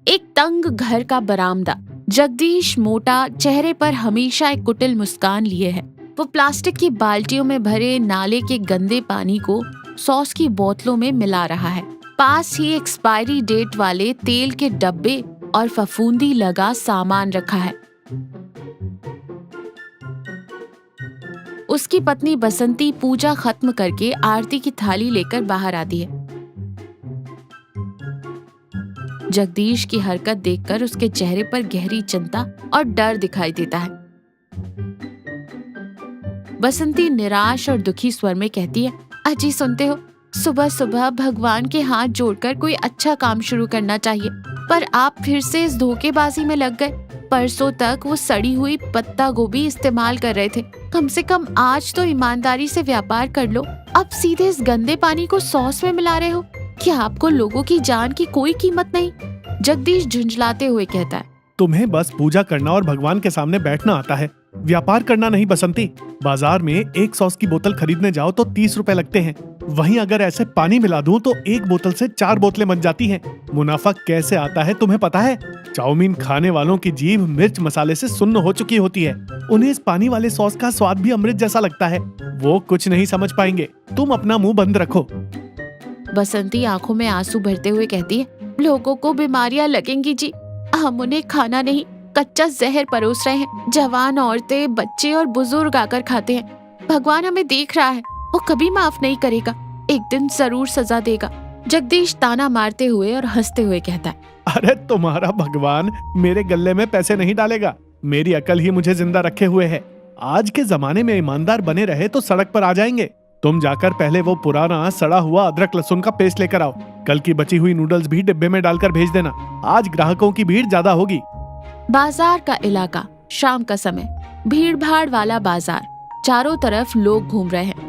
एक तंग घर का बरामदा। जगदीश मोटा, चेहरे पर हमेशा एक कुटिल मुस्कान लिए है। वो प्लास्टिक की बाल्टियों में भरे नाले के गंदे पानी को सॉस की बोतलों में मिला रहा है। पास ही एक्सपायरी डेट वाले तेल के डब्बे और फफूंदी लगा सामान रखा है। उसकी पत्नी बसंती पूजा खत्म करके आरती की थाली लेकर बाहर आती है। जगदीश की हरकत देखकर उसके चेहरे पर गहरी चिंता और डर दिखाई देता है। बसंती निराश और दुखी स्वर में कहती है, अजी सुनते हो, सुबह सुबह भगवान के हाथ जोड़कर कोई अच्छा काम शुरू करना चाहिए, पर आप फिर से इस धोखेबाजी में लग गए। परसों तक वो सड़ी हुई पत्ता गोभी इस्तेमाल कर रहे थे। कम से कम आज तो ईमानदारी से व्यापार कर लो। अब सीधे इस गंदे पानी को सॉस में मिला रहे हो। क्या आपको लोगों की जान की कोई कीमत नहीं? जगदीश झुंझलाते हुए कहता है, तुम्हें बस पूजा करना और भगवान के सामने बैठना आता है, व्यापार करना नहीं बसंती। बाजार में एक सॉस की बोतल खरीदने जाओ तो 30 रुपए लगते हैं। वहीं अगर ऐसे पानी मिला दूं तो एक बोतल से 4 बोतलें बन जाती हैं। मुनाफा कैसे आता है तुम्हें पता है? चाउमीन खाने वालों की जीभ मिर्च मसाले से सुन्न हो चुकी होती है। उन्हें इस पानी वाले सॉस का स्वाद भी अमृत जैसा लगता है। वो कुछ नहीं समझ पाएंगे। तुम अपना मुंह बंद रखो। बसंती आंखों में आंसू भरते हुए कहती है, लोगों को बीमारियां लगेंगी जी। हम उन्हें खाना नहीं, कच्चा जहर परोस रहे हैं। जवान औरतें, बच्चे और बुजुर्ग आकर खाते हैं। भगवान हमें देख रहा है, वो कभी माफ नहीं करेगा। एक दिन जरूर सजा देगा। जगदीश ताना मारते हुए और हंसते हुए कहता है, अरे तुम्हारा भगवान मेरे गले में पैसे नहीं डालेगा। मेरी अकल ही मुझे जिंदा रखे हुए है। आज के जमाने में ईमानदार बने रहे तो सड़क पर आ जाएंगे। तुम जाकर पहले वो पुराना सड़ा हुआ अदरक लहसुन का पेस्ट लेकर आओ। कल की बची हुई नूडल्स भी डिब्बे में डालकर भेज देना। आज ग्राहकों की भीड़ ज्यादा होगी। बाजार का इलाका, शाम का समय, भीड़ भाड़ वाला बाजार। चारों तरफ लोग घूम रहे हैं।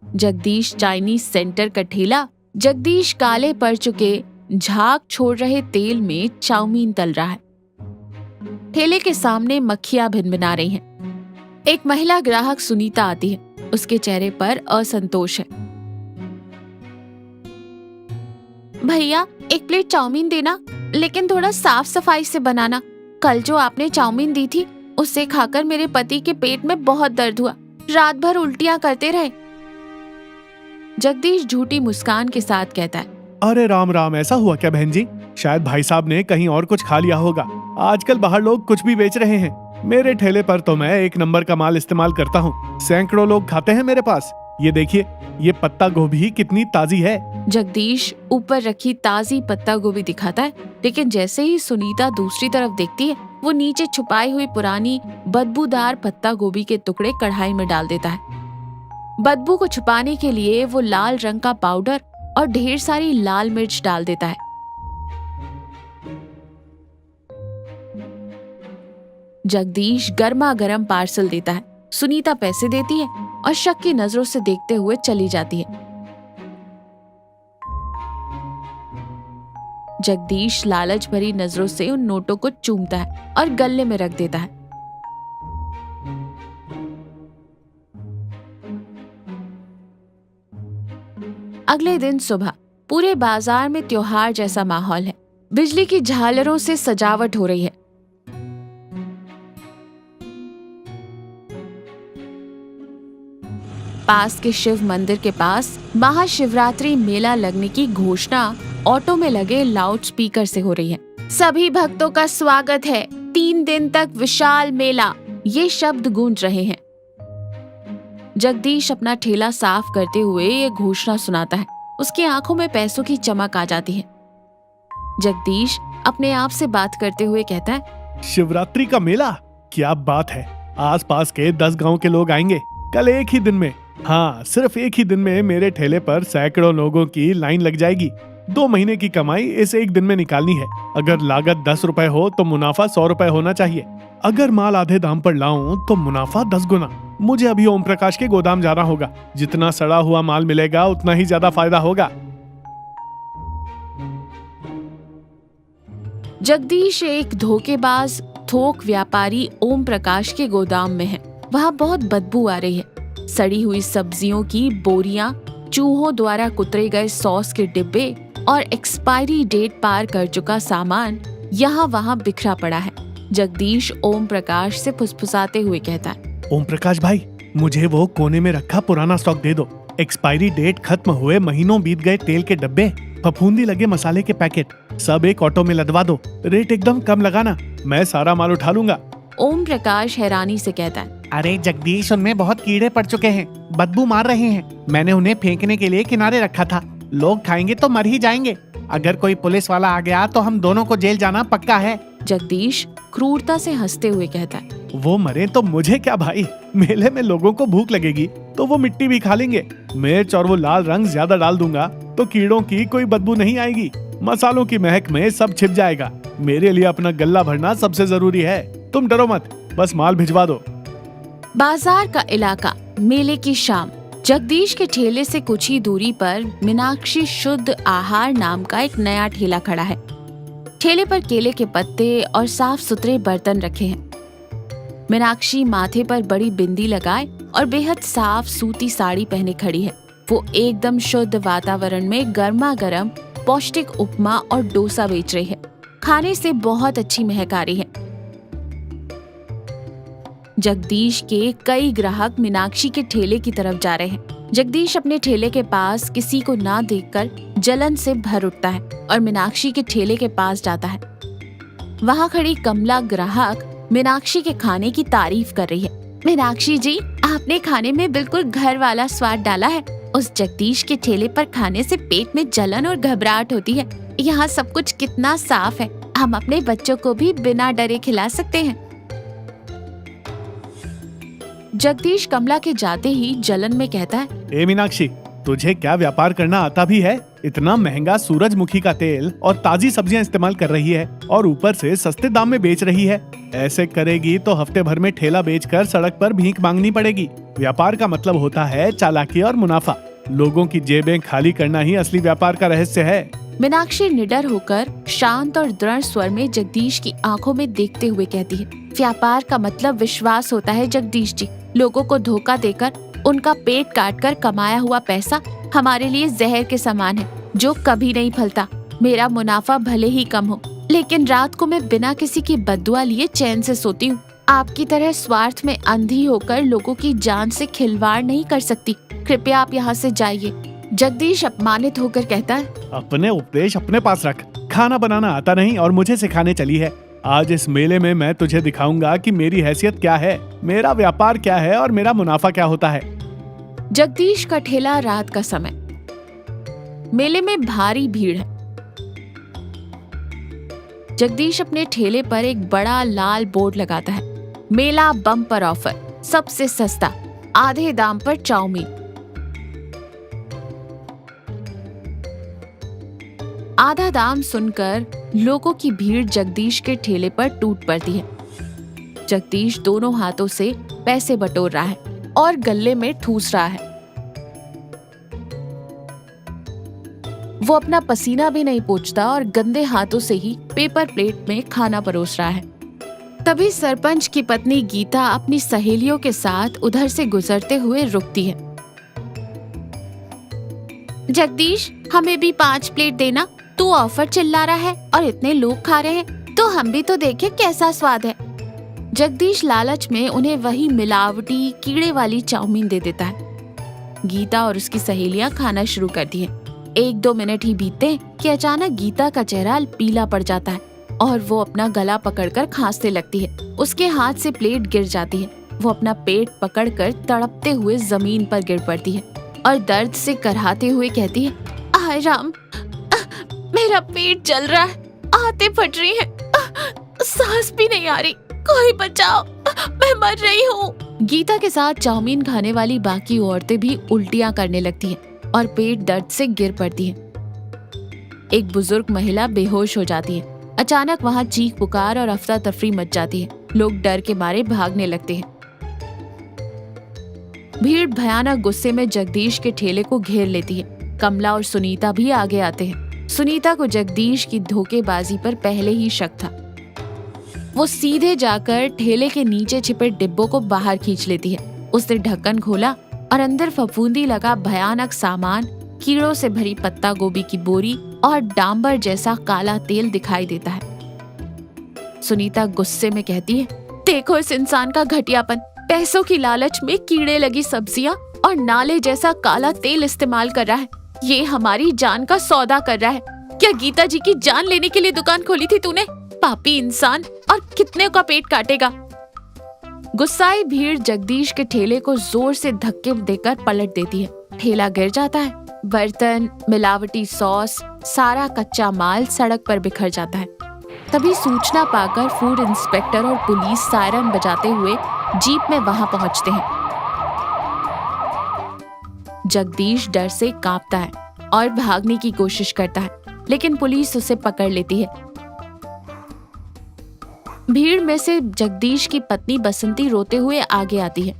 जगदीश चाइनीज सेंटर का ठेला। जगदीश काले पड़ चुके झाग छोड़ रहे तेल में चाउमीन तल रहा है। ठेले के सामने मक्खियां भिनभिना रही हैं। एक महिला ग्राहक सुनीता आती है। उसके चेहरे पर असंतोष है। भैया, एक प्लेट चाउमीन देना, लेकिन थोड़ा साफ सफाई से बनाना। कल जो आपने चाउमीन दी थी, उससे खाकर मेरे पति के पेट में बहुत दर्द हुआ। रात भर उल्टियां करते रहे। जगदीश झूठी मुस्कान के साथ कहता है, अरे राम राम, ऐसा हुआ क्या बहन जी? शायद भाई साहब ने कहीं और कुछ खा लिया होगा। आजकल बाहर लोग कुछ भी बेच रहे हैं। मेरे ठेले पर तो मैं एक नंबर का माल इस्तेमाल करता हूँ। सैकड़ों लोग खाते हैं मेरे पास। ये देखिए, ये पत्ता गोभी कितनी ताजी है। जगदीश ऊपर रखी ताजी पत्ता गोभी दिखाता है, लेकिन जैसे ही सुनीता दूसरी तरफ देखती है, वो नीचे छुपाई हुई पुरानी बदबूदार पत्ता गोभी के टुकड़े कढ़ाई में डाल देता है। बदबू को छुपाने के लिए वो लाल रंग का पाउडर और ढेर सारी लाल मिर्च डाल देता है। जगदीश गर्मा गर्म पार्सल देता है। सुनीता पैसे देती है और शक की नजरों से देखते हुए चली जाती है। जगदीश लालच भरी नजरों से उन नोटों को चूमता है और गले में रख देता है। अगले दिन सुबह पूरे बाजार में त्योहार जैसा माहौल है। बिजली की झालरों से सजावट हो रही है। पास के शिव मंदिर के पास महाशिवरात्रि मेला लगने की घोषणा ऑटो में लगे लाउड स्पीकर से हो रही है। सभी भक्तों का स्वागत है, 3 दिन तक विशाल मेला, ये शब्द गूंज रहे हैं। जगदीश अपना ठेला साफ करते हुए ये घोषणा सुनाता है। उसकी आंखों में पैसों की चमक आ जाती है। जगदीश अपने आप से बात करते हुए कहता है, शिवरात्रि का मेला, क्या बात है। आसपास के 10 गांव के लोग आएंगे कल एक ही दिन में। हाँ, सिर्फ एक ही दिन में मेरे ठेले पर सैकड़ों लोगों की लाइन लग जाएगी। 2 महीने की कमाई इस एक दिन में निकालनी है। अगर लागत 10 रुपए हो तो मुनाफा 100 रुपए होना चाहिए। अगर माल आधे दाम पर लाऊं तो मुनाफा 10 गुना। मुझे अभी ओम प्रकाश के गोदाम जाना होगा। जितना सड़ा हुआ माल मिलेगा उतना ही ज्यादा फायदा होगा। जगदीश एक धोखेबाज थोक व्यापारी ओम प्रकाश के गोदाम में है। वहाँ बहुत बदबू आ रही है। सड़ी हुई सब्जियों की बोरियां, चूहों द्वारा कुतरे गए सॉस के डिब्बे और एक्सपायरी डेट पार कर चुका सामान यहाँ वहाँ बिखरा पड़ा है। जगदीश ओम प्रकाश से फुसफुसाते हुए कहता है, ओम प्रकाश भाई, मुझे वो कोने में रखा पुराना स्टॉक दे दो। एक्सपायरी डेट खत्म हुए महीनों बीत गए तेल के डब्बे, फफूंदी लगे मसाले के पैकेट, सब एक ऑटो में लदवा दो। रेट एकदम कम लगाना, मैं सारा माल उठा लूंगा। ओम प्रकाश हैरानी से कहता है, अरे जगदीश, उनमें बहुत कीड़े पड़ चुके हैं, बदबू मार रहे हैं। मैंने उन्हें फेंकने के लिए किनारे रखा था। लोग खाएंगे तो मर ही जाएंगे। अगर कोई पुलिस वाला आ गया तो हम दोनों को जेल जाना पक्का है। जगदीश क्रूरता से हंसते हुए कहता है, वो मरे तो मुझे क्या भाई, मेले में लोगों को भूख लगेगी तो वो मिट्टी भी खा लेंगे। मिर्च और वो लाल रंग ज्यादा डाल दूंगा तो कीड़ों की कोई बदबू नहीं आएगी। मसालों की महक में सब छिप जाएगा। मेरे लिए अपना गल्ला भरना सबसे जरूरी है। तुम डरो मत, बस माल भिजवा दो। बाजार का इलाका, मेले की शाम। जगदीश के ठेले से कुछ ही दूरी पर मीनाक्षी शुद्ध आहार नाम का एक नया ठेला खड़ा है। ठेले पर केले के पत्ते और साफ सुथरे बर्तन रखे हैं। मीनाक्षी माथे पर बड़ी बिंदी लगाए और बेहद साफ सूती साड़ी पहने खड़ी है। वो एकदम शुद्ध वातावरण में गर्मा गर्म पौष्टिक उपमा और डोसा बेच रही है। खाने से बहुत अच्छी महक आ रही है। जगदीश के कई ग्राहक मीनाक्षी के ठेले की तरफ जा रहे हैं। जगदीश अपने ठेले के पास किसी को ना देखकर जलन से भर उठता है और मीनाक्षी के ठेले के पास जाता है। वहाँ खड़ी कमला ग्राहक मीनाक्षी के खाने की तारीफ कर रही है। मीनाक्षी जी, आपने खाने में बिल्कुल घर वाला स्वाद डाला है। उस जगदीश के ठेले पर खाने से पेट में जलन और घबराहट होती है। यहाँ सब कुछ कितना साफ है। हम अपने बच्चों को भी बिना डरे खिला सकते हैं। जगदीश कमला के जाते ही जलन में कहता है, ए मीनाक्षी, तुझे क्या व्यापार करना आता भी है? इतना महंगा सूरजमुखी का तेल और ताजी सब्जियां इस्तेमाल कर रही है और ऊपर से सस्ते दाम में बेच रही है। ऐसे करेगी तो हफ्ते भर में ठेला बेचकर सड़क पर भीख मांगनी पड़ेगी। व्यापार का मतलब होता है चालाकी और मुनाफा। लोगों की जेबें खाली करना ही असली व्यापार का रहस्य है। मीनाक्षी निडर होकर शांत और दृढ़ स्वर में जगदीश की आंखों में देखते हुए कहती है, व्यापार का मतलब विश्वास होता है जगदीश जी। लोगों को धोखा देकर उनका पेट काटकर कमाया हुआ पैसा हमारे लिए जहर के समान है, जो कभी नहीं फलता। मेरा मुनाफा भले ही कम हो, लेकिन रात को मैं बिना किसी की बद्दुआ लिए चैन से सोती हूँ। आपकी तरह स्वार्थ में अंधी होकर लोगों की जान से खिलवाड़ नहीं कर सकती। कृपया आप यहाँ से जाइए। जगदीश अपमानित होकर कहता है, अपने उपदेश अपने पास रख। खाना बनाना आता नहीं और मुझे सिखाने चली है। आज इस मेले में मैं तुझे दिखाऊंगा कि मेरी हैसियत क्या है, मेरा व्यापार क्या है और मेरा मुनाफा क्या होता है। जगदीश का ठेला, रात का समय। मेले में भारी भीड़ है। जगदीश अपने ठेले पर एक बड़ा लाल बोर्ड लगाता है, मेला बम्पर ऑफर, सबसे सस्ता, आधे दाम पर चाउमीन। आधा दाम सुनकर लोगों की भीड़ जगदीश के ठेले पर टूट पड़ती है। जगदीश दोनों हाथों से पैसे बटोर रहा है और गले में ठूस रहा है। वो अपना पसीना भी नहीं पोंछता और गंदे हाथों से ही पेपर प्लेट में खाना परोस रहा है। तभी सरपंच की पत्नी गीता अपनी सहेलियों के साथ उधर से गुजरते हुए रुकती है। जगदीश, हमें भी 5 प्लेट देना। तू ऑफर चिल्ला रहा है और इतने लोग खा रहे हैं, तो हम भी तो देखें कैसा स्वाद है। जगदीश लालच में उन्हें वही मिलावटी कीड़े वाली चाउमीन दे देता है। गीता और उसकी सहेलियां खाना शुरू करती हैं। 1-2 मिनट ही बीतते कि अचानक गीता का चेहरा पीला पड़ जाता है और वो अपना गला पकड़कर खांसने लगती है। उसके हाथ से प्लेट गिर जाती है। वो अपना पेट पकड़कर तड़पते हुए जमीन पर गिर पड़ती है और दर्द से करहाते हुए कहती है, हाय राम, मेरा पेट जल रहा है, आंतें फट रही हैं, सांस भी नहीं आ रही, कोई बचाओ, मैं मर रही हूँ। गीता के साथ चाउमीन खाने वाली बाकी औरतें भी उल्टियां करने लगती हैं और पेट दर्द से गिर पड़ती हैं। एक बुजुर्ग महिला बेहोश हो जाती है। अचानक वहाँ चीख पुकार और अफरा तफरी मच जाती है। लोग डर के मारे भागने लगते हैं। भीड़ भयानक गुस्से में जगदीश के ठेले को घेर लेती है। कमला और सुनीता भी आगे आते हैं। सुनीता को जगदीश की धोखेबाजी पर पहले ही शक था। वो सीधे जाकर ठेले के नीचे छिपे डिब्बों को बाहर खींच लेती है। उसने ढक्कन खोला और अंदर फफूंदी लगा भयानक सामान कीड़ों से भरी पत्ता गोभी की बोरी और डांबर जैसा काला तेल दिखाई देता है। सुनीता गुस्से में कहती है, देखो इस इंसान का घटियापन, पैसों की लालच में कीड़े लगी सब्जियां और नाले जैसा काला तेल इस्तेमाल कर रहा है। ये हमारी जान का सौदा कर रहा है। क्या गीता जी की जान लेने के लिए दुकान खोली थी तूने? पापी इंसान, और कितने का पेट काटेगा। गुस्साई भीड़ जगदीश के ठेले को जोर से धक्के देकर पलट देती है। ठेला गिर जाता है। बर्तन, मिलावटी सॉस, सारा कच्चा माल सड़क पर बिखर जाता है। तभी सूचना पाकर फूड इंस्पेक्टर और पुलिस सायरन बजाते हुए जीप में वहां पहुंचते हैं। जगदीश डर से कांपता है और भागने की कोशिश करता है, लेकिन पुलिस उसे पकड़ लेती है। भीड़ में से जगदीश की पत्नी बसंती रोते हुए आगे आती है।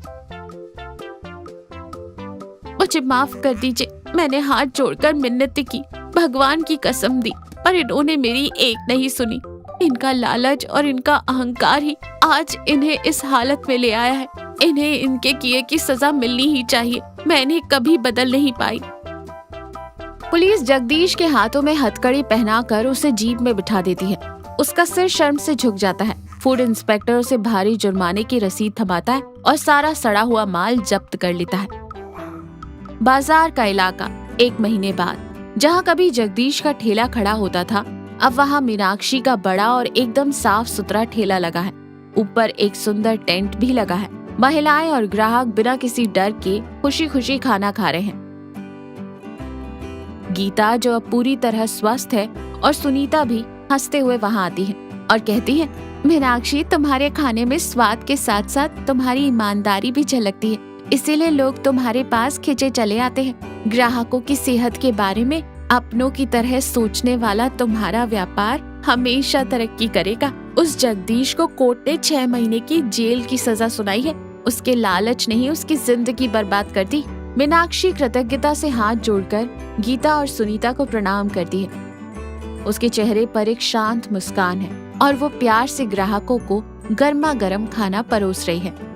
मुझे माफ कर दीजिए, मैंने हाथ जोड़कर मिन्नतें की, भगवान की कसम दी, पर इन्होंने मेरी एक नहीं सुनी। इनका लालच और इनका अहंकार ही आज इन्हें इस हालत में ले आया है। इन्हें इनके किए की सजा मिलनी ही चाहिए। मैं इन्हें कभी बदल नहीं पाई। पुलिस जगदीश के हाथों में हथकड़ी पहनाकर उसे जीप में बिठा देती है। उसका सिर शर्म से झुक जाता है। फूड इंस्पेक्टर उसे भारी जुर्माने की रसीद थमाता है और सारा सड़ा हुआ माल जब्त कर लेता है। बाजार का इलाका 1 महीने बाद, जहाँ कभी जगदीश का ठेला खड़ा होता था, अब वहाँ मीनाक्षी का बड़ा और एकदम साफ सुथरा ठेला लगा है। ऊपर एक सुंदर टेंट भी लगा है। महिलाएं और ग्राहक बिना किसी डर के खुशी खुशी खाना खा रहे हैं। गीता, जो अब पूरी तरह स्वस्थ है, और सुनीता भी हंसते हुए वहाँ आती है और कहती है, मीनाक्षी, तुम्हारे खाने में स्वाद के साथ साथ तुम्हारी ईमानदारी भी झलकती है, इसीलिए लोग तुम्हारे पास खिंचे चले आते हैं। ग्राहकों की सेहत के बारे में अपनों की तरह सोचने वाला तुम्हारा व्यापार हमेशा तरक्की करेगा। उस जगदीश को कोर्ट ने 6 महीने की जेल की सजा सुनाई है। उसके लालच ने ही उसकी जिंदगी बर्बाद कर दी। मीनाक्षी कृतज्ञता से हाथ जोड़कर गीता और सुनीता को प्रणाम करती है। उसके चेहरे पर एक शांत मुस्कान है और वो प्यार से ग्राहकों को गर्मा गर्म खाना परोस रही है।